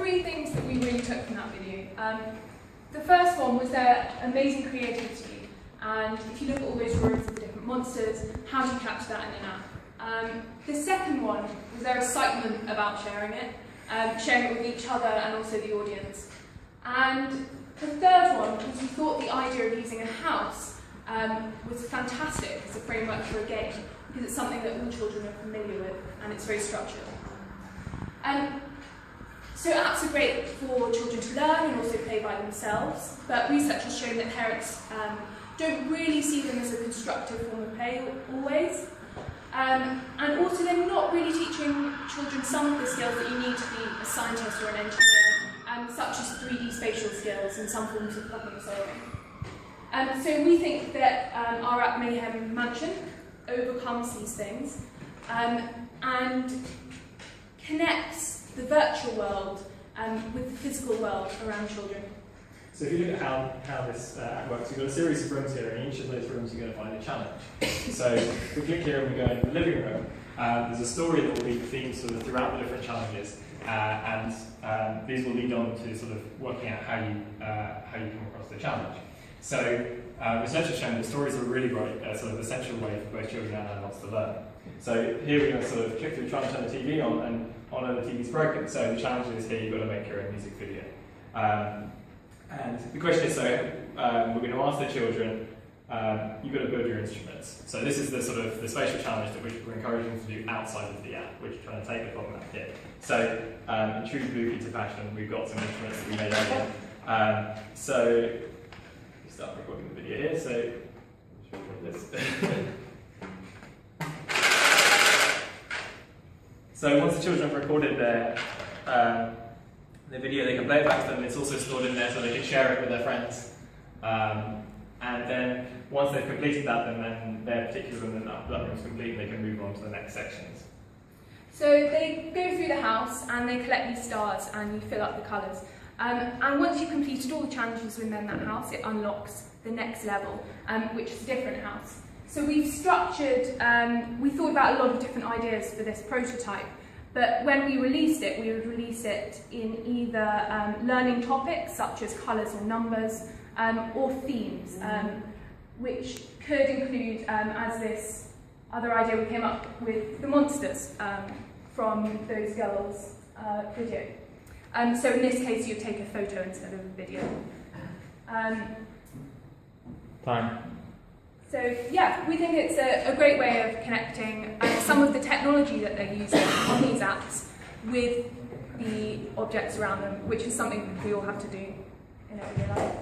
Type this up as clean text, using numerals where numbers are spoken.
three things that we really took from that video. The first one was their amazing creativity, and if you look at all those drawings of the different monsters, how do you capture that in an app? The second one was their excitement about sharing it with each other and also the audience. And the third one was we thought the idea of using a house was fantastic as a framework for a game, because it's something that all children are familiar with and it's very structured. So apps are great for children to learn and also play by themselves, but research has shown that parents don't really see them as a constructive form of play always. And also they're not really teaching children some of the skills that you need to be a scientist or an engineer, such as 3D spatial skills and some forms of problem solving. So we think that our app Mayhem Mansion overcomes these things and connects the virtual world with the physical world around children. So if you look at how this app works, we've got a series of rooms here, and in each of those rooms you're going to find a challenge. So if we click here and we go into the living room, there's a story that will be the theme sort of throughout the different challenges, and these will lead on to sort of working out how you come across the challenge. So research has shown that stories are a really great sort of essential way for both children and adults to learn. So here we're going to sort of click through trying to turn the TV on, and the TV's broken. So the challenge is here you've got to make your own music video. And the question is, so we're going to ask the children, you've got to build your instruments. So this is the sort of the spatial challenge that we're encouraging them to do outside of the app, which is trying to take the problem out here. So in true Blue Peter fashion, we've got some instruments that we made earlier. So we start recording the video here. So this. So once the children have recorded the video, they can play it back to them. It's also stored in there so they can share it with their friends. And then once they've completed that, then their particular room, that room is complete, and they can move on to the next sections. So they go through the house and they collect these stars and you fill up the colours. And once you've completed all the challenges within that house, it unlocks the next level, which is a different house. So we've structured, we thought about a lot of different ideas for this prototype, but when we released it, we would release it in either learning topics such as colours or numbers, or themes, which could include, as this other idea we came up with, the monsters from those girls' video. So in this case, you'd take a photo instead of a video. Time. So yeah, we think it's a great way of connecting some of the technology that they're using on these apps with the objects around them, which is something we all have to do in everyday life.